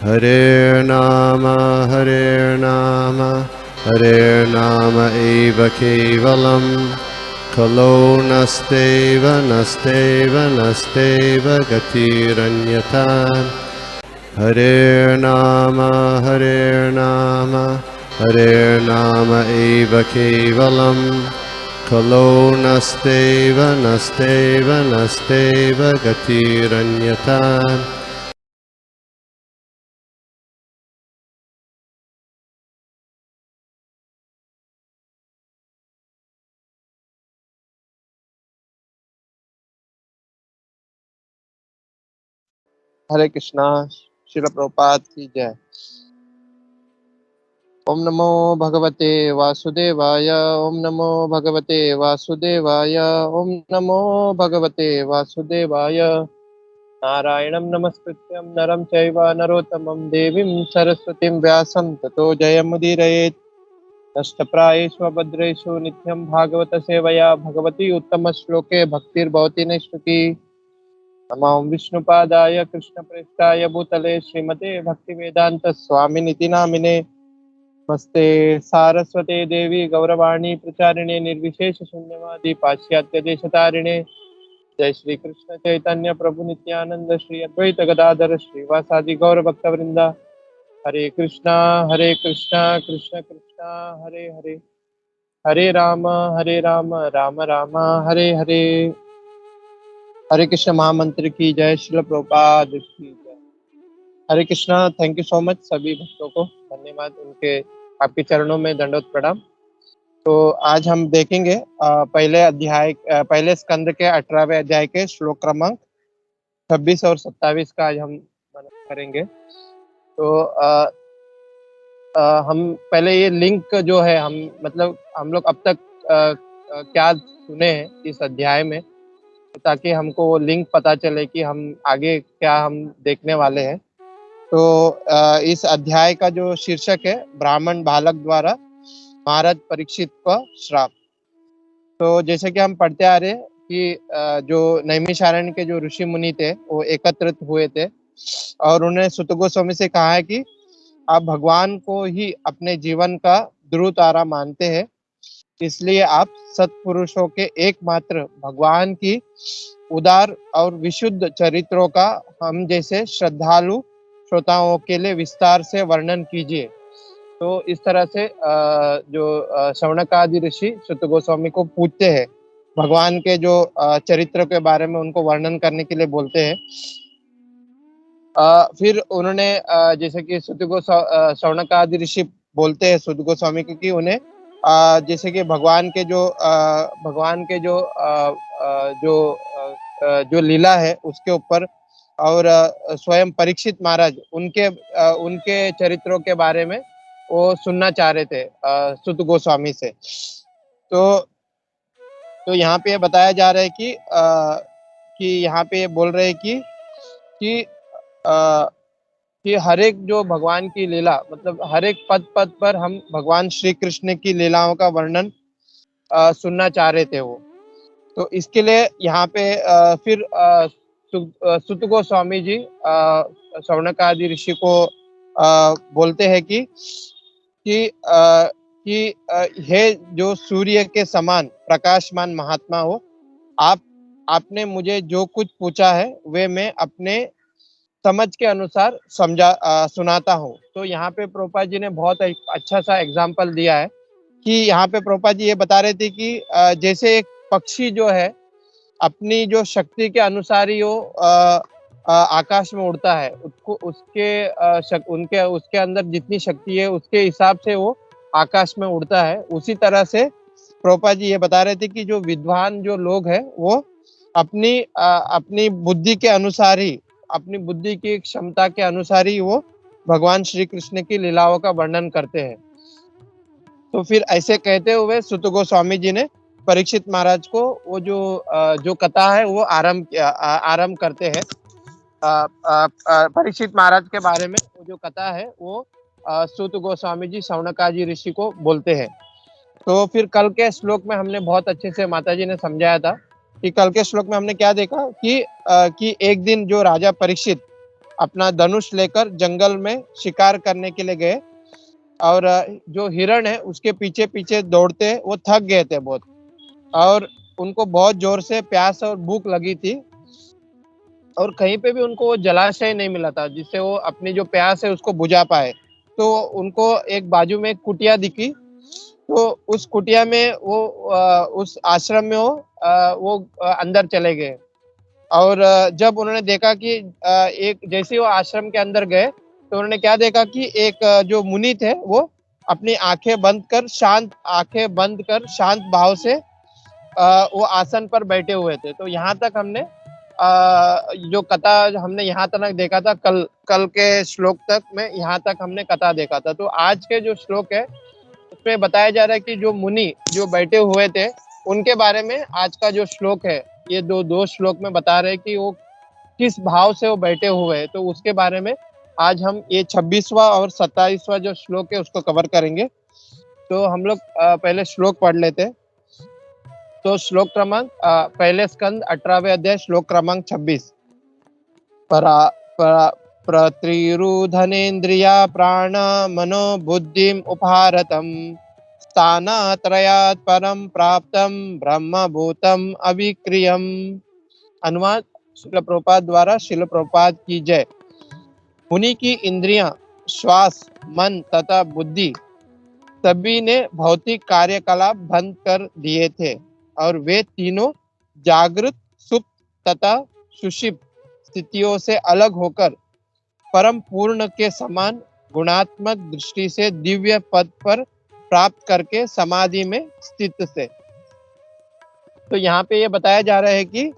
हरे नाम हरे नाम एव केवलम खलो नस्तेव नस्तेव नस्तेव गतिरन्यथा हरे नाम हरे नाम एव केवलम खलो नस्तेव नस्तेव नस्तेव गतिरन्यथा। हरे कृष्णा। श्रील प्रभुपाद की जय। ओम नमो भगवते वासुदेवाय। ओम नमो भगवते वासुदेवाय। ओम नमो भगवते वासुदेवाय। नारायणं नमस्कृत्यं नरं चैव नरोत्तमं देवीं सरस्वतीं व्यासं ततो जयमुदीरयेत्। नष्टप्रायेषु भद्रेषु नित्यं भागवत सेवया भगवती उत्तमश्लोके भक्तिर्भवति नैष्ठिकी। नमो विष्णुपादाय कृष्णप्रेष्ठाय भूतले श्रीमते भक्तिवेदांत स्वामिनिति नामिने। नमस्ते सारस्वते देवी गौरवाणी प्रचारिणे निर्विशेष शून्यवादी पाश्चात्य देशतारिणे। जय श्री कृष्ण चैतन्य प्रभु नित्यानंद श्री अद्वैत गदाधर श्रीवासादि गौर भक्तवृंदा। हरे कृष्णा कृष्ण कृष्णा हरे हरे। हरे राम राम राम हरे हरे। हरे कृष्ण महामंत्र की जय। श्रील प्रभुपाद की जय। Hare Krishna. Thank you so much सभी भक्तों को धन्यवाद। उनके आपके चरणों में दंडवत प्रणाम। तो आज हम देखेंगे पहले स्कंद के 18वें अध्याय के श्लोक क्रमांक 26 और 27 का आज हम मनन करेंगे। तो हम पहले ये लिंक जो है हम लोग अब तक क्या सुने हैं इस अध्याय में, ताकि हमको वो लिंक पता चले कि हम आगे क्या हम देखने वाले हैं। तो इस अध्याय का जो शीर्षक है ब्राह्मण बालक द्वारा महाराज परीक्षित का श्राप। तो जैसे कि हम पढ़ते आ रहे हैं कि जो नैमिषारण्य के जो ऋषि मुनि थे वो एकत्रित हुए थे और उन्होंने सुत गोस्वामी से कहा है कि आप भगवान को ही अपने जीवन का ध्रुव तारा मानते हैं, इसलिए आप सत्पुरुषों के एकमात्र भगवान की उदार और विशुद्ध चरित्रों का हम जैसे श्रद्धालु श्रोताओं के लिए विस्तार से वर्णन कीजिए। तो इस तरह से जो शौनकादि ऋषि सुत गोस्वामी को पूछते हैं, भगवान के जो चरित्र के बारे में उनको वर्णन करने के लिए बोलते हैं। फिर उन्होंने जैसे कि शौनकादि ऋषि बोलते हैं सुत गोस्वामी को कि उन्हें जैसे कि भगवान के जो लीला है उसके ऊपर और स्वयं परीक्षित महाराज उनके चरित्रों के बारे में वो सुनना चाह रहे थे सुत गोस्वामी से। तो यहाँ पे बताया जा रहा है कि यहाँ पे बोल रहे हैं कि अ, कि हर एक जो भगवान की लीला मतलब हर एक पद पद पर हम भगवान श्री कृष्ण की लीलाओं का वर्णन सुनना चाह रहे थे वो। तो इसके लिए यहाँ पे फिर सुत गोस्वामी जी शौनकादि ऋषि को बोलते हैं कि हे जो सूर्य के समान प्रकाशमान महात्मा हो, आपने मुझे जो कुछ पूछा है वे मैं अपने समझ के अनुसार सुनाता हूँ। तो यहाँ पे प्रभुपाद जी ने बहुत अच्छा सा एग्जाम्पल दिया है कि यहाँ पे प्रभुपाद जी ये बता रहे थे कि जैसे एक पक्षी जो है अपनी जो शक्ति के अनुसार ही वो आकाश में उड़ता है, उसको उसके अंदर जितनी शक्ति है उसके हिसाब से वो आकाश में उड़ता है। उसी तरह से प्रभुपाद जी ये बता रहे थे कि जो विद्वान जो लोग हैं वो अपनी बुद्धि के अनुसार ही, अपनी बुद्धि की क्षमता के अनुसार ही वो भगवान श्री कृष्ण की लीलाओं का वर्णन करते हैं। तो फिर ऐसे कहते हुए सुत गोस्वामी जी ने परीक्षित महाराज को वो जो कथा है वो आरंभ करते हैं। परीक्षित महाराज के बारे में वो जो कथा है वो सुत गोस्वामी जी शौनकादि ऋषि को बोलते हैं। तो फिर कल के श्लोक में हमने बहुत अच्छे से माता जी ने समझाया था कि कल के श्लोक में हमने क्या देखा कि एक दिन जो राजा परीक्षित अपना धनुष लेकर जंगल में शिकार करने के लिए गए और जो हिरण है उसके पीछे पीछे दौड़ते वो थक गए थे बहुत और उनको बहुत जोर से प्यास और भूख लगी थी और कहीं पे भी उनको वो जलाशय नहीं मिला था जिससे वो अपनी जो प्यास है उसको बुझा पाए। तो उनको एक बाजू में एक कुटिया दिखी, तो उस कुटिया में वो उस आश्रम में वो अंदर चले गए और जब उन्होंने देखा कि एक जैसे वो आश्रम के अंदर गए तो उन्होंने क्या देखा कि एक जो मुनि थे वो अपनी आंखें बंद कर शांत भाव से वो आसन पर बैठे हुए थे। तो यहाँ तक हमने जो कथा हमने यहाँ तक देखा था, कल कल के श्लोक तक में यहाँ तक हमने कथा देखा था। तो आज के जो श्लोक है उसमें बताया जा रहा है कि जो मुनि जो बैठे हुए थे उनके बारे में आज का जो श्लोक है ये दो श्लोक में बता रहे हैं कि वो किस भाव से वो बैठे हुए हैं। तो उसके बारे में आज हम ये 26वां और 27वां जो श्लोक है उसको कवर करेंगे। तो हम लोग पहले श्लोक पढ़ लेते हैं। तो श्लोक क्रमांक पहले स्कंद 18वें अध्याय श्लोक क्रमांक 26। परा प्रत्रिरुधनेन्द्रिया प्राण मनो बुद्धिम उपहारतम स्थानत्रयात् परम प्राप्तम ब्रह्मभूतम अविक्रियम। अनुवाद शिल प्रभुपाद द्वारा। शिल प्रभुपाद की जय। मुनि की इंद्रियां, श्वास, मन तथा बुद्धि सभी ने भौतिक कार्यकलाप बंद कर दिए थे और वे तीनों जागृत, सुप्त तथा सुषिप्त स्थितियों से अलग होकर परम पूर्ण के समान गुणात्मक दृष्टि से दिव्य पद पर प्राप्त करके समाधि में स्थित थे। तो यहाँ पे ये बताया जा रहा है कि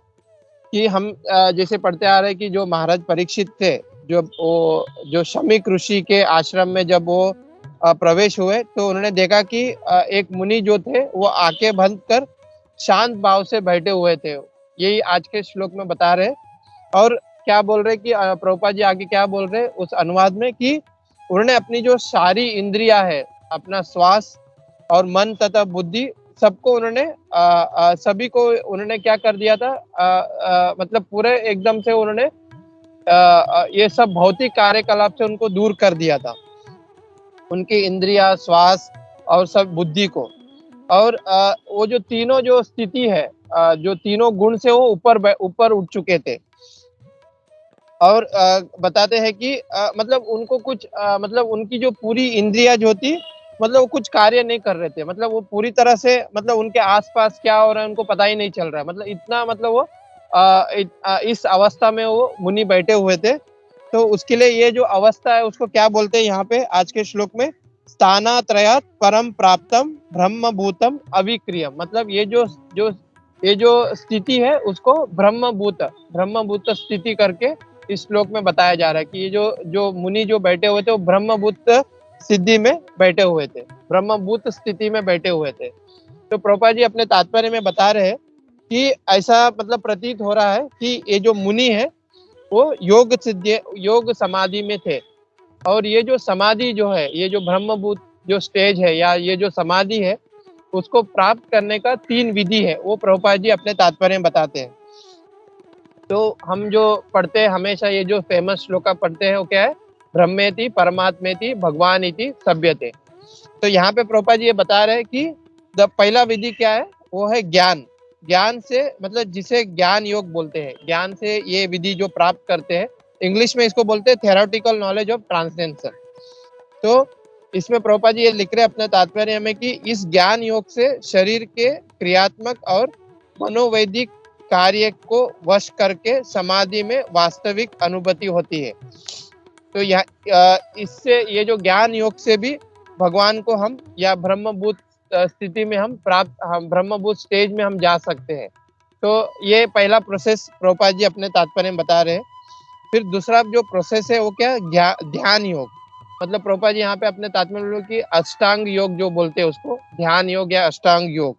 हम जैसे पढ़ते आ रहे हैं कि जो महाराज परीक्षित थे, जो शमीक ऋषि के आश्रम में जब वो प्रवेश हुए तो उन्होंने देखा कि एक मुनि जो थे वो आंखें बंद कर शांत भाव से बैठे हुए थे। यही आज के श्लोक में बता रहे। और क्या बोल रहे कि प्रभुपाद जी आगे क्या बोल रहे उस अनुवाद में कि उन्होंने अपनी जो सारी इंद्रिया है, अपना श्वास और मन तथा बुद्धि सबको उन्होंने सभी को उन्होंने क्या कर दिया था, मतलब पूरे एकदम से उन्होंने ये सब भौतिक कार्यकलाप से उनको दूर कर दिया था, उनकी इंद्रिया, श्वास और सब बुद्धि को। और वो जो तीनों जो स्थिति है, जो तीनों गुण से वो ऊपर उठ चुके थे। और बताते हैं कि मतलब उनको कुछ मतलब उनकी जो पूरी इंद्रिया जो थी मतलब वो कुछ कार्य नहीं कर रहे थे, मतलब वो पूरी तरह से मतलब उनके आसपास क्या हो रहा है उनको पता ही नहीं चल रहा है, मतलब इतना मतलब वो इस अवस्था में वो मुनि बैठे हुए थे। तो उसके लिए ये जो अवस्था है उसको क्या बोलते हैं यहाँ पे आज के श्लोक में, स्थानात्रयात् परम प्राप्तम ब्रह्मभूतम अविक्रियम। मतलब ये जो स्थिति है उसको ब्रह्मभूत स्थिति करके इस श्लोक में बताया जा रहा है कि ये जो मुनि जो बैठे हुए थे वो ब्रह्मभूत सिद्धि में बैठे हुए थे, ब्रह्मभूत स्थिति में बैठे हुए थे। तो प्रभुपाद जी अपने तात्पर्य में बता रहे हैं कि ऐसा मतलब प्रतीत हो रहा है कि ये जो मुनि है वो योग समाधि में थे। और ये जो समाधि जो है, ये जो ब्रह्मभूत जो स्टेज है या ये जो समाधि है उसको प्राप्त करने का 3 विधि है, वो प्रभुपाद जी अपने तात्पर्य में बताते हैं। तो हम जो पढ़ते हैं हमेशा ये जो फेमस श्लोक पढ़ते हैं वो क्या है, ब्रह्मेति परमात्मेति भगवानिति सभ्यते। तो यहाँ पे प्रभुपाद जी ये बता रहे हैं कि पहला विधि क्या है, वो है ज्ञान से, मतलब जिसे ज्ञान योग बोलते हैं, ज्ञान से ये विधि जो प्राप्त करते हैं, इंग्लिश में इसको बोलते हैं थेरोटिकल नॉलेज ऑफ ट्रांसेंडेंस। तो इसमें प्रभुपाद जी ये लिख रहे हैं अपने तात्पर्य में कि इस ज्ञान योग से शरीर के क्रियात्मक और मनोवैदिक कार्य को वश करके समाधि में वास्तविक अनुभूति होती है। तो इससे ये जो ज्ञान योग से भी भगवान को हम या ब्रह्मभूत स्थिति में हम ब्रह्मभूत स्टेज में हम जा सकते हैं। तो ये पहला प्रोसेस प्रभुपाद जी अपने तात्पर्य में बता रहे हैं। फिर दूसरा जो प्रोसेस है वो क्या, ध्यान योग। मतलब प्रभुपाद जी यहाँ पे अपने तात्पर्य में कि अष्टांग योग जो बोलते हैं उसको, ध्यान योग या अष्टांग योग।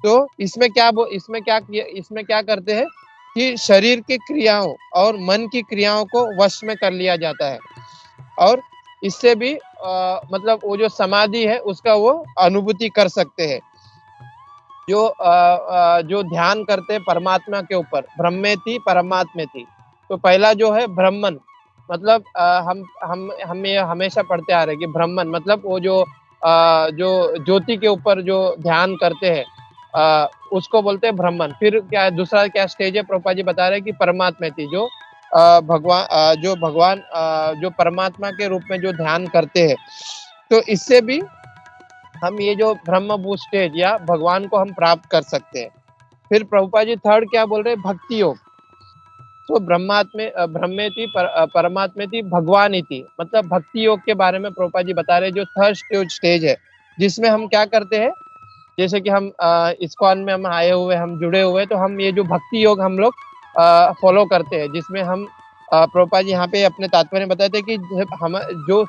तो इसमें क्या करते हैं कि शरीर की क्रियाओं और मन की क्रियाओं को वश में कर लिया जाता है और इससे भी मतलब वो जो समाधि है उसका वो अनुभूति कर सकते हैं। जो ध्यान करते हैं परमात्मा के ऊपर, ब्रह्मेति परमात्मेति। तो पहला जो है ब्राह्मण, मतलब हम ये हमेशा पढ़ते आ रहे हैं कि ब्राह्मण मतलब वो जो ज्योति के ऊपर जो ध्यान करते हैं उसको बोलते हैं ब्राह्मण। फिर क्या दूसरा क्या स्टेज है, प्रभुपाद जी बता रहे हैं कि परमात्मा थी जो भगवान जो परमात्मा के रूप में जो ध्यान करते हैं, तो इससे भी हम ये जो ब्रह्मभूत स्टेज या भगवान को हम प्राप्त कर सकते हैं। फिर प्रभुपाद जी थर्ड क्या बोल रहे हैं, भक्ति योग। तो ब्रह्मेति परमात्मेति भगवानिति, मतलब भक्ति योग के बारे में प्रभुपाद जी बता रहे हैं, जो थर्ड स्टेज है जिसमें हम क्या करते हैं, जैसे कि हम इस्कॉन में हम आए हुए, हम जुड़े हुए, तो हम ये जो भक्ति योग हम लोग फॉलो करते हैं, जिसमें हम प्रभुपाद जी यहाँ पे अपने तात्पर्य में बताते हैं कि हम जो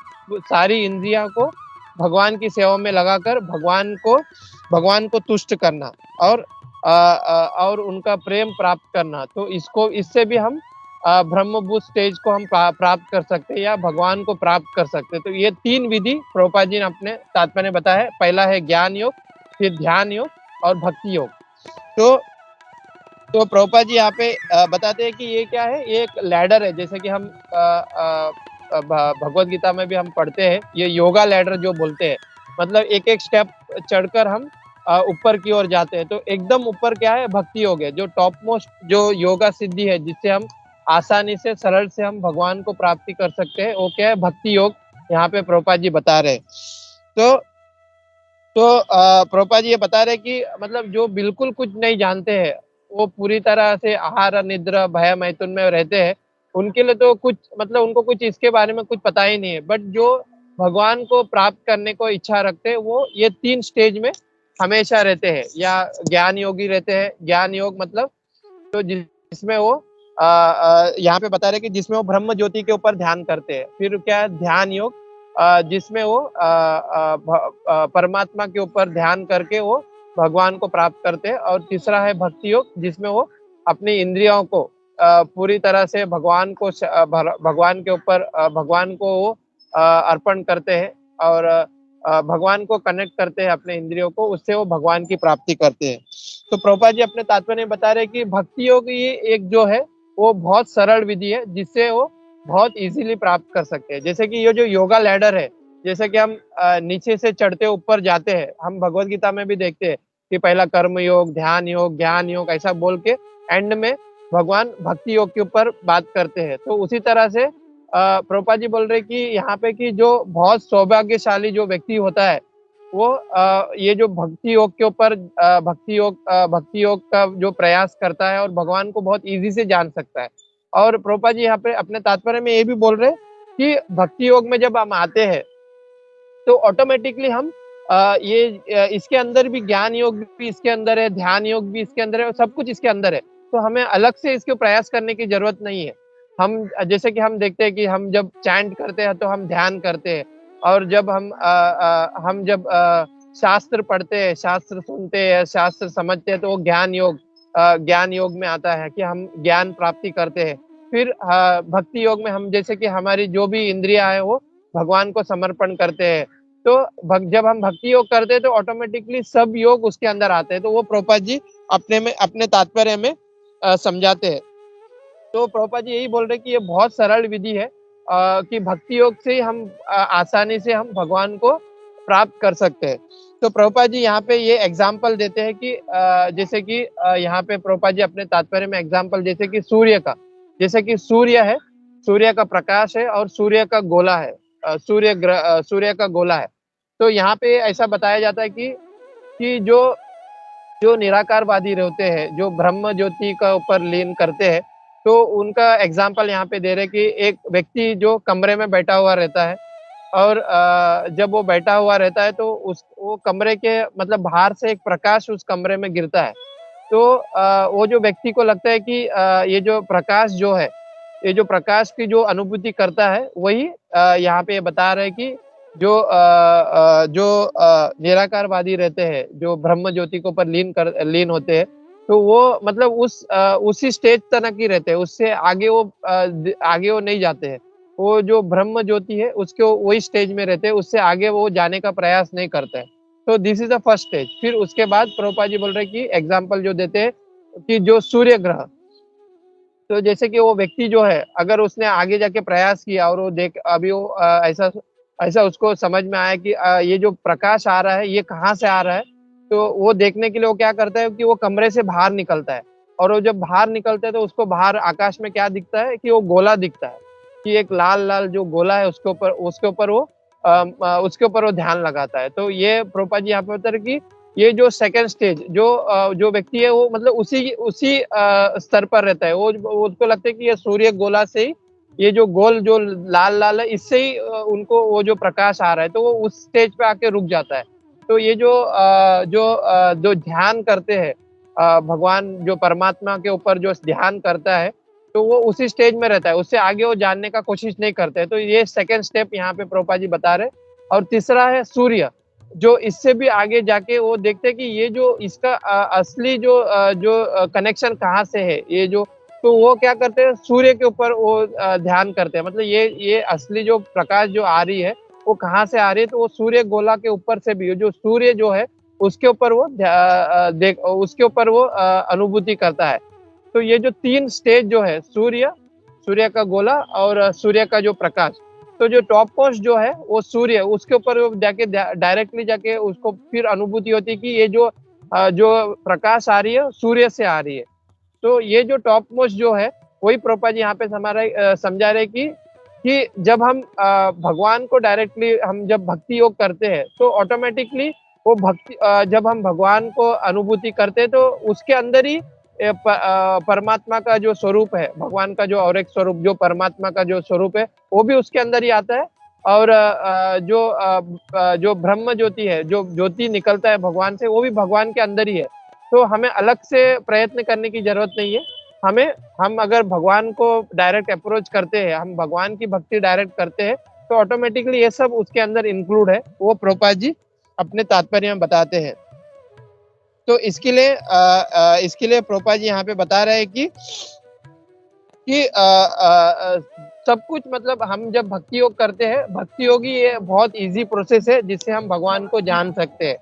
सारी इंद्रिया को भगवान की सेवा में लगाकर भगवान को तुष्ट करना और उनका प्रेम प्राप्त करना, तो इससे भी हम ब्रह्मभूत स्टेज को हम प्राप्त कर सकते हैं या भगवान को प्राप्त कर सकते हैं। तो ये 3 विधि प्रभुपाद जी ने अपने तात्पर्य में बताया है। पहला है ज्ञान योग, फिर ध्यान योग और भक्ति योग। तो प्रभुपाद जी यहाँ पे बताते हैं कि ये क्या है, ये एक लैडर है, जैसे कि हम भगवत गीता में भी हम पढ़ते हैं, ये योगा लैडर जो बोलते हैं, मतलब एक एक स्टेप चढ़कर हम ऊपर की ओर जाते हैं। तो एकदम ऊपर क्या है, भक्ति योग है, जो टॉप मोस्ट जो योगा सिद्धि है, जिससे हम आसानी से सरल से हम भगवान को प्राप्ति कर सकते हैं, वो क्या है, भक्ति योग। यहाँ पे प्रभुपाद जी बता रहे हैं। तो प्रभुपाद जी ये बता रहे कि मतलब जो बिल्कुल कुछ नहीं जानते हैं, वो पूरी तरह से आहार निद्रा भय मैथुन में रहते हैं, उनके लिए तो कुछ मतलब उनको कुछ इसके बारे में कुछ पता ही नहीं है। बट जो भगवान को प्राप्त करने को इच्छा रखते हैं, वो ये 3 स्टेज में हमेशा रहते हैं, या ज्ञान योगी रहते हैं। ज्ञान योग मतलब तो जिसमें वो यहाँ पे बता रहे कि जिसमें वो ब्रह्म ज्योति के ऊपर ध्यान करते हैं। फिर क्या है, ध्यान योग, जिसमें वो परमात्मा के ऊपर ध्यान करके वो भगवान को प्राप्त करते हैं। और तीसरा है भक्ति योग, जिसमें वो अपनी इंद्रियों को पूरी तरह से भगवान के ऊपर भगवान को वो अर्पण करते हैं और भगवान को कनेक्ट करते हैं अपने इंद्रियों को, उससे वो भगवान की प्राप्ति करते हैं। तो प्रभुपाद जी अपने तात्पर्य में बता रहे कि भक्ति योग ये एक जो है वो बहुत सरल विधि है, जिससे वो बहुत इजीली प्राप्त कर सकते हैं। जैसे कि ये जो योगा लैडर है, जैसे कि हम नीचे से चढ़ते ऊपर जाते हैं, हम भगवत गीता में भी देखते हैं कि पहला कर्म योग, ध्यान योग, ज्ञान योग, ऐसा बोल के एंड में भगवान भक्ति योग के ऊपर बात करते हैं। तो उसी तरह से प्रभुपाद जी बोल रहे कि यहाँ पे कि जो बहुत सौभाग्यशाली जो व्यक्ति होता है, वो ये जो भक्ति योग के ऊपर भक्ति योग का जो प्रयास करता है और भगवान को बहुत इजी से जान सकता है। और प्रभुपाद जी यहाँ पे अपने तात्पर्य में ये भी बोल रहे हैं कि भक्ति योग में जब हम आते हैं, तो ऑटोमेटिकली हम इसके अंदर भी ज्ञान योग भी इसके अंदर है, ध्यान योग भी इसके अंदर है, और सब कुछ इसके अंदर है। तो हमें अलग से इसके प्रयास करने की जरूरत नहीं है। हम जैसे कि हम देखते हैं कि हम जब चैंट करते हैं तो हम ध्यान करते हैं, और जब हम जब शास्त्र पढ़ते हैं, शास्त्र सुनते हैं, शास्त्र समझते हैं, तो वो ज्ञान योग में आता है कि हम ज्ञान प्राप्ति करते हैं। फिर भक्ति योग में हम जैसे कि हमारी जो भी इंद्रिया है वो भगवान को समर्पण करते हैं। तो जब हम भक्ति योग करते हैं तो ऑटोमेटिकली सब योग उसके अंदर आते हैं। तो वो प्रभुपाद जी अपने तात्पर्य में समझाते हैं। तो प्रभुपाद जी यही बोल रहे कि ये बहुत सरल विधि है कि भक्ति योग से हम आसानी से हम भगवान को प्राप्त कर सकते हैं। तो प्रभुपाद जी यहाँ पे ये एग्जाम्पल देते हैं कि जैसे कि यहाँ पे प्रभुपाद जी अपने तात्पर्य में एग्जाम्पल जैसे कि सूर्य का, जैसे कि सूर्य है, सूर्य का प्रकाश है और सूर्य का गोला है, सूर्य का गोला है। तो यहाँ पे ऐसा बताया जाता है कि जो निराकारवादी रहते हैं, जो ब्रह्म ज्योति का ऊपर लीन करते हैं, तो उनका एग्जाम्पल यहाँ पे दे रहे कि एक व्यक्ति जो कमरे में बैठा हुआ रहता है, और जब वो बैठा हुआ रहता है तो वो कमरे के मतलब बाहर से एक प्रकाश उस कमरे में गिरता है। तो वो जो व्यक्ति को लगता है कि ये जो प्रकाश जो है, ये जो प्रकाश की जो अनुभूति करता है, वही यहाँ पे बता रहे कि जो निराकारवादी रहते हैं, जो ब्रह्म ज्योति के ऊपर लीन होते हैं, तो वो मतलब उसी स्टेज तक ही रहते हैं, उससे आगे वो नहीं जाते हैं। वो जो ब्रह्म ज्योति है उसके वही स्टेज में रहते हैं, उससे आगे वो जाने का प्रयास नहीं करते हैं। तो this is the first stage. फिर उसके बाद प्रभुपाद जी बोल रहे कि एग्जाम्पल जो देते हैं कि जो सूर्य ग्रह, तो जैसे कि वो व्यक्ति जो है, अगर उसने आगे जाके प्रयास किया और वो देख अभी वो ऐसा ऐसा उसको समझ में आया कि ये जो प्रकाश आ रहा है ये कहाँ से आ रहा है, तो वो देखने के लिए वो क्या करता है कि वो कमरे से बाहर निकलता है। और वो जब बाहर निकलता है तो उसको बाहर आकाश में क्या दिखता है कि वो गोला दिखता है, कि एक लाल लाल जो गोला है उसके ऊपर वो ध्यान लगाता है। तो ये प्रभुपाद जी यहाँ पे बता रहे कि ये जो सेकंड स्टेज जो व्यक्ति है वो मतलब उसी उसी स्तर पर रहता है। वो उसको लगता है कि ये सूर्य गोला से ही ये जो गोल जो लाल लाल है इससे ही उनको वो जो प्रकाश आ रहा है, तो वो उस स्टेज पे आके रुक जाता है। तो ये जो ध्यान करते हैं भगवान जो परमात्मा के ऊपर जो ध्यान करता है, तो वो उसी स्टेज में रहता है, उससे आगे वो जानने का कोशिश नहीं करते है। तो ये सेकंड स्टेप यहाँ पे प्रभुपाद जी बता रहे। और तीसरा है सूर्य, जो इससे भी आगे जाके वो देखते हैं कि ये जो इसका असली जो कनेक्शन कहाँ से है, ये जो तो वो क्या करते हैं सूर्य के ऊपर वो ध्यान करते हैं। मतलब ये असली जो प्रकाश जो आ रही है वो कहाँ से आ रही है, तो वो सूर्य गोला के ऊपर से भी जो सूर्य जो है उसके ऊपर वो उसके ऊपर वो अनुभूति करता है। तो ये जो 3 स्टेज जो है सूर्य का गोला और सूर्य का जो प्रकाश, तो जो टॉप मोस्ट जो है वो सूर्य, उसके ऊपर जाके डायरेक्टली जाके उसको फिर अनुभूति होती है कि ये जो प्रकाश आ रही है सूर्य से आ रही है। तो ये जो टॉप मोस्ट जो है वही प्रभुपाद जी यहाँ पे समझा रहे कि जब हम भगवान को डायरेक्टली हम जब भक्ति योग करते हैं तो ऑटोमेटिकली वो भक्ति जब हम भगवान को अनुभूति करते हैं तो उसके अंदर ही परमात्मा का जो स्वरूप है, भगवान का जो और एक स्वरूप जो परमात्मा का जो स्वरूप है वो भी उसके अंदर ही आता है। और जो ब्रह्म ज्योति है, जो ज्योति निकलता है भगवान से, वो भी भगवान के अंदर ही है। तो हमें अलग से प्रयत्न करने की जरूरत नहीं है। हम अगर भगवान को डायरेक्ट अप्रोच करते हैं, हम भगवान की भक्ति डायरेक्ट करते हैं, तो ऑटोमेटिकली ये सब उसके अंदर इंक्लूड है, वो प्रभुपाद जी अपने तात्पर्य में बताते हैं। तो इसके लिए प्रभुपाद जी यहाँ पे बता रहे हैं कि सब कुछ मतलब हम जब भक्ति योग करते हैं, भक्ति योग ही ये बहुत इजी प्रोसेस है जिससे हम भगवान को जान सकते हैं।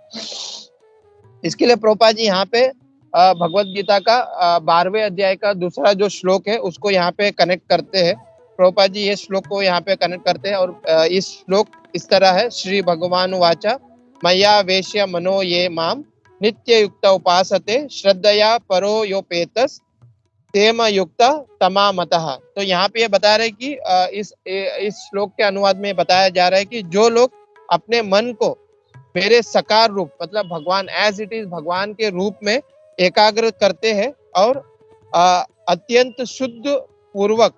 इसके लिए प्रभुपाद जी यहाँ पे भगवत गीता का 12वें अध्याय का दूसरा जो श्लोक है उसको यहाँ पे कनेक्ट करते हैं। प्रभुपाद जी ये श्लोक को यहाँ पे कनेक्ट करते हैं और इस श्लोक इस तरह है, श्री भगवान वाचा मया वेश्य मनो ये माम नित्य युक्त उपासते श्रद्धया परो योपेतस तेम युक्त तमामतः। तो यहाँ पे ये बता रहे कि इस श्लोक के अनुवाद में बताया जा रहा है कि जो लोग अपने मन को मेरे सकार रूप मतलब भगवान एज इट इज भगवान के रूप में एकाग्र करते हैं और अत्यंत शुद्ध पूर्वक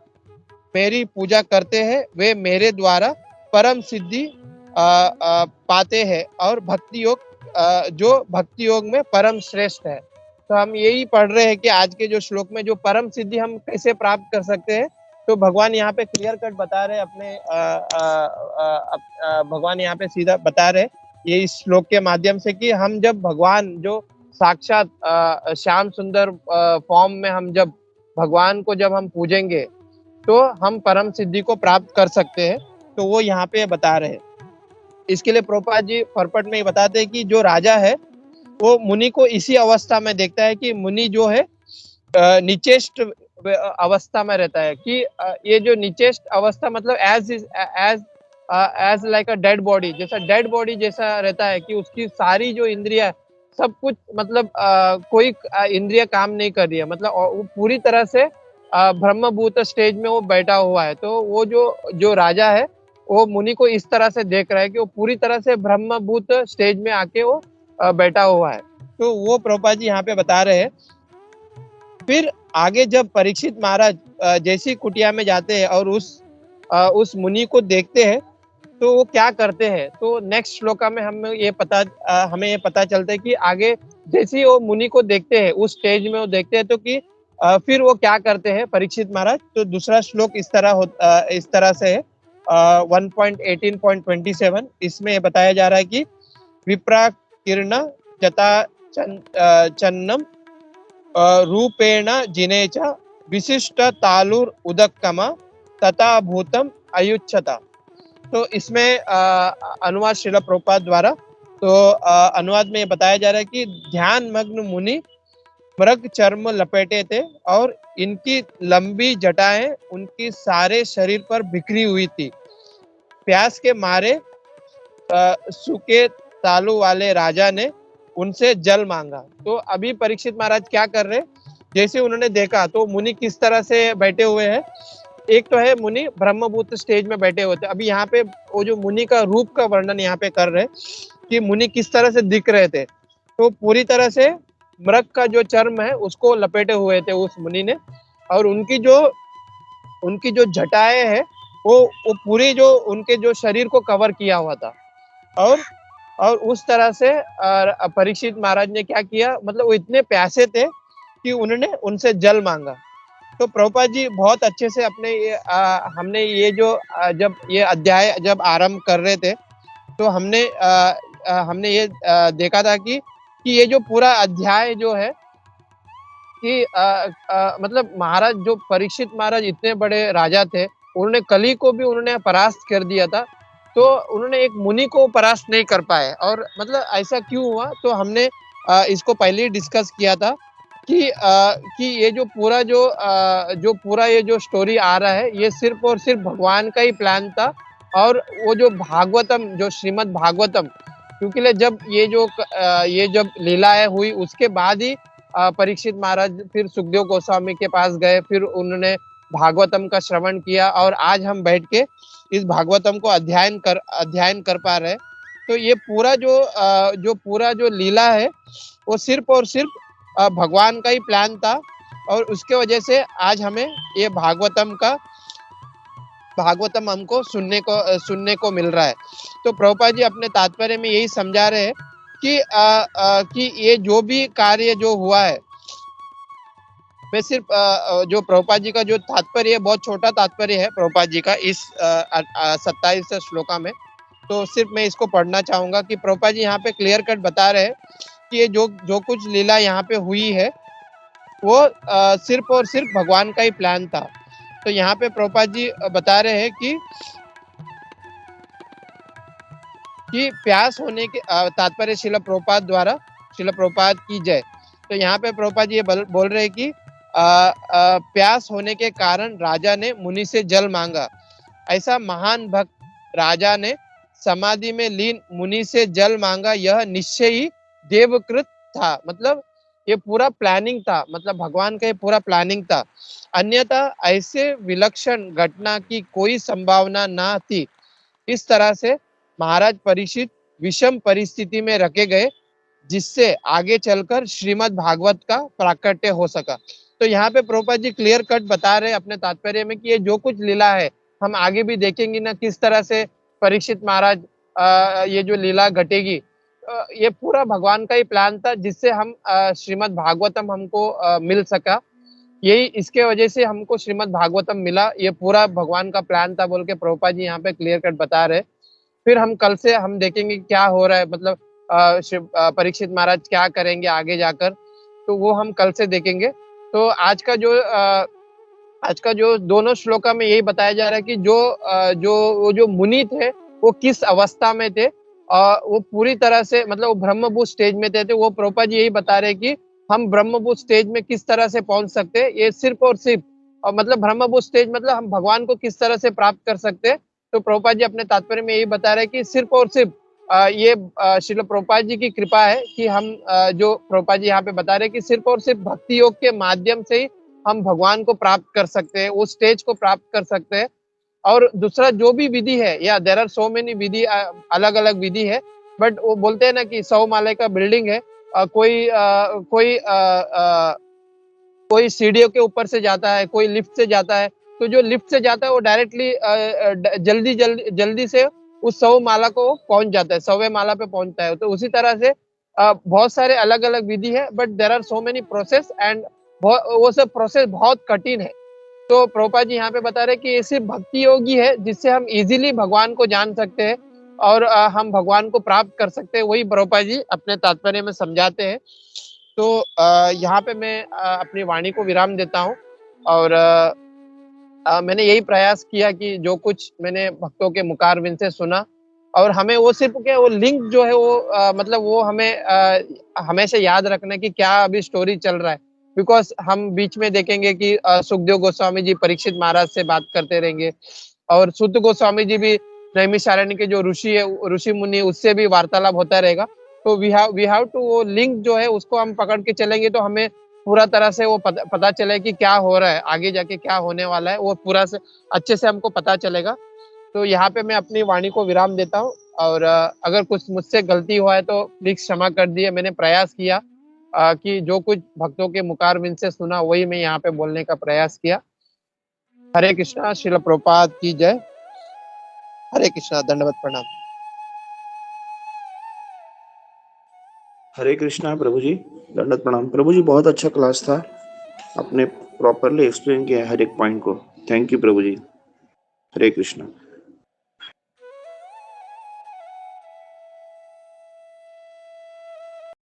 मेरी पूजा करते हैं, वे मेरे द्वारा परम सिद्धि पाते हैं और भक्ति योग जो भक्ति योग में परम श्रेष्ठ है। तो हम यही पढ़ रहे हैं कि आज के जो श्लोक में जो परम सिद्धि हम कैसे प्राप्त कर सकते हैं, तो भगवान यहाँ पे क्लियर कट बता रहे अपने भगवान यहाँ पे सीधा बता रहे ये इस श्लोक के माध्यम से कि हम जब भगवान जो साक्षात श्याम सुंदर फॉर्म में हम जब भगवान को जब हम पूजेंगे तो हम परम सिद्धि को प्राप्त कर सकते हैं। तो वो यहाँ पे बता रहे हैं। इसके लिए प्रभुपाद जी फरपट में ही बताते हैं कि जो राजा है वो मुनि को इसी अवस्था में देखता है कि मुनि जो है निचेष्ट अवस्था में रहता है, कि ये जो निचेष्ट अवस्था मतलब as like a dead body जैसा रहता है कि उसकी सारी जो इंद्रिया सब कुछ मतलब कोई इंद्रिय काम नहीं कर रही है, मतलब वो पूरी तरह से ब्रह्मभूत स्टेज में वो बैठा हुआ है। तो वो जो राजा है वो मुनि को इस तरह से देख रहा है कि वो पूरी तरह से ब्रह्मभूत स्टेज में आके वो बैठा हुआ है। तो वो प्रभुपाद जी यहाँ पे बता रहे हैं। फिर आगे जब परीक्षित महाराज जैसी कुटिया में जाते हैं और उस मुनि को देखते हैं तो वो क्या करते हैं, तो नेक्स्ट श्लोका में हमें ये पता चलता है कि आगे जैसे वो मुनि को देखते हैं उस स्टेज में वो देखते हैं तो कि फिर वो क्या करते हैं परीक्षित महाराज। तो दूसरा श्लोक इस तरह से है 1.18.27। इसमें बताया जा रहा है कि विप्रा किरण जता चन्नम रूपेण जिनेच विशिष्ट तालुर उदक्कम तथा भूतम अयुच्छता। तो इसमें अनुवाद श्रील प्रभुपाद द्वारा तो अनुवाद में बताया जा रहा है कि ध्यान मग्न मुनि मृग चर्म लपेटे थे और इनकी लंबी जटाएं उनकी सारे शरीर पर बिखरी हुई थी। प्यास के मारे सूखे तालू वाले राजा ने उनसे जल मांगा। तो अभी परीक्षित महाराज क्या कर रहे, जैसे उन्होंने देखा तो मुनि किस तरह से बैठे हुए हैं। एक तो है मुनि ब्रह्मभूत स्टेज में बैठे हुए थे। अभी यहाँ पे वो जो मुनि का रूप का वर्णन यहाँ पे कर रहे कि मुनि किस तरह से दिख रहे थे। तो पूरी तरह से मृग का जो चर्म है उसको लपेटे हुए थे उस मुनि ने, और उनकी जो जटाएं है वो पूरी जो उनके जो शरीर को कवर किया हुआ था। और उस तरह से परीक्षित महाराज ने क्या किया, मतलब वो इतने प्यासे थे कि उन्होंने उनसे जल मांगा। तो प्रभुपाद जी बहुत अच्छे से अपने हमने ये जो जब ये अध्याय जब आरंभ कर रहे थे तो हमने ये देखा था कि ये जो पूरा अध्याय जो है कि मतलब महाराज जो परीक्षित महाराज इतने बड़े राजा थे, उन्होंने कली को भी उन्होंने परास्त कर दिया था, तो उन्होंने एक मुनि को परास्त नहीं कर पाए। और मतलब ऐसा क्यों हुआ, तो हमने इसको पहले ही डिस्कस किया था कि ये जो पूरा ये जो स्टोरी आ रहा है ये सिर्फ और सिर्फ भगवान का ही प्लान था। और वो जो भागवतम, जो श्रीमद् भागवतम, क्योंकि जब ये जब लीलाएं हुई उसके बाद ही परीक्षित महाराज फिर सुखदेव गोस्वामी के पास गए, फिर उन्होंने भागवतम का श्रवण किया और आज हम बैठ के इस भागवतम को अध्ययन कर पा रहे हैं। तो ये पूरा जो लीला है वो सिर्फ और सिर्फ भगवान का ही प्लान था, और उसके वजह से आज हमें ये भागवतम हमको सुनने को मिल रहा है। तो प्रभुपाद जी अपने तात्पर्य में यही समझा रहे हैं कि ये जो भी कार्य जो हुआ है, मैं सिर्फ जो प्रभुपाद जी का जो तात्पर्य है, बहुत छोटा तात्पर्य है प्रभुपाद जी का इस 27 श्लोका में, तो सिर्फ मैं इसको पढ़ना चाहूंगा कि प्रभुपाद जी यहाँ पे क्लियर कट बता रहे हैं कि ये जो कुछ लीला यहाँ पे हुई है वो सिर्फ और सिर्फ भगवान का ही प्लान था। तो यहाँ पे प्रभुपाद जी बता रहे हैं कि प्यास होने के तात्पर्य शिला प्रभुपाद द्वारा, शिला प्रभुपाद की जय। तो यहाँ पे प्रभुपाद जी ये बोल रहे हैं कि प्यास होने के कारण राजा ने मुनि से जल मांगा। ऐसा महान भक्त राजा ने समाधि में लीन मुनि से जल मांगा, यह निश्चय ही देवकृत था। मतलब ये पूरा प्लानिंग था, मतलब भगवान का ये पूरा प्लानिंग था, अन्यथा ऐसे विलक्षण घटना की कोई संभावना ना थी। इस तरह से महाराज परीक्षित विषम परिस्थिति में रखे गए, जिससे आगे चलकर श्रीमद् भागवत का प्राकट्य हो सका। तो यहाँ पे प्रभुपाद जी क्लियर कट बता रहे अपने तात्पर्य में कि ये जो कुछ लीला है हम आगे भी देखेंगे ना, किस तरह से परीक्षित महाराज ये जो लीला घटेगी, ये पूरा भगवान का ही प्लान था, जिससे हम श्रीमद् भागवतम हमको मिल सका। यही इसके वजह से हमको श्रीमद् भागवतम मिला, ये पूरा भगवान का प्लान था बोल के प्रभुपाद जी यहाँ पे क्लियर कट बता रहे। फिर हम कल से हम देखेंगे क्या हो रहा है, मतलब परीक्षित महाराज क्या करेंगे आगे जाकर, तो वो हम कल से देखेंगे। तो आज का जो दोनों श्लोका में यही बताया जा रहा है कि जो मुनि थे वो किस अवस्था में थे, वो पूरी तरह से मतलब वो ब्रह्मभूत स्टेज में थे। वो प्रभुपाद जी यही बता रहे कि हम ब्रह्मभूत स्टेज में किस तरह से पहुंच सकते हैं, ये सिर्फ और सिर्फ मतलब ब्रह्मभूत स्टेज मतलब हम भगवान को किस तरह से प्राप्त कर सकते हैं। तो प्रभुपाद जी अपने तात्पर्य में यही बता रहे हैं कि सिर्फ और सिर्फ ये श्रील प्रभुपाद जी की कृपा है कि हम जो प्रभुपाद जी यहाँ पे बता रहे हैं कि सिर्फ और सिर्फ भक्ति योग के माध्यम से ही हम भगवान को प्राप्त कर सकते हैं, उस स्टेज को प्राप्त कर सकते हैं। और दूसरा जो भी विधि है, या देयर आर सो मेनी विधि, अलग अलग विधि है, बट वो बोलते हैं ना कि 100 माले का बिल्डिंग है, कोई सीढ़ियों के ऊपर से जाता है, कोई लिफ्ट से जाता है। तो जो लिफ्ट से जाता है वो डायरेक्टली जल्दी से उस 100 माला को पहुंच जाता है, 100वें माला पे पहुंचता है। तो उसी तरह से बहुत सारे अलग अलग विधि है, but there are so many process, and वो सब प्रोसेस बहुत कठिन है। तो प्रभुपाद जी यहाँ पे बता रहे हैं कि ये सिर्फ भक्ति योगी है जिससे हम इजीली भगवान को जान सकते हैं और हम भगवान को प्राप्त कर सकते हैं, वही प्रभुपाद जी अपने तात्पर्य में समझाते हैं। तो यहाँ पे मैं अपनी वाणी को विराम देता हूँ, और मैंने यही प्रयास किया कि जो कुछ मैंने भक्तों के मुखारविंद से सुना, और हमें वो सिर्फ क्या वो लिंक जो है वो मतलब वो हमें हमेशा याद रखना कि क्या अभी स्टोरी चल रहा है। बिकॉज हम बीच में देखेंगे कि सुखदेव गोस्वामी जी परीक्षित महाराज से बात करते रहेंगे और सुत गोस्वामी जी भी नैमिषारण्य के जो ऋषि है, ऋषि मुनि, उससे भी वार्तालाप होता रहेगा। तो वी हैव टू, वो लिंक जो है उसको हम पकड़ के चलेंगे तो हमें पूरा तरह से वो पता चले कि क्या हो रहा है, आगे जाके क्या होने वाला है, वो पूरा से अच्छे से हमको पता चलेगा। तो यहाँ पे मैं अपनी वाणी को विराम देता हूँ और अगर कुछ मुझसे गलती हुआ है तो प्लीज क्षमा कर दिए। मैंने प्रयास किया कि जो कुछ भक्तों के मुखारविंद से सुना वही मैं यहाँ पे बोलने का प्रयास किया। हरे कृष्णा, श्रील प्रभुपाद की जय। हरे कृष्णा, दंडवत प्रणाम। हरे कृष्णा प्रभु जी, दंडवत प्रणाम। प्रभु जी बहुत अच्छा क्लास था, आपने प्रॉपरली एक्सप्लेन किया हर एक पॉइंट को। थैंक यू प्रभु जी। हरे कृष्णा।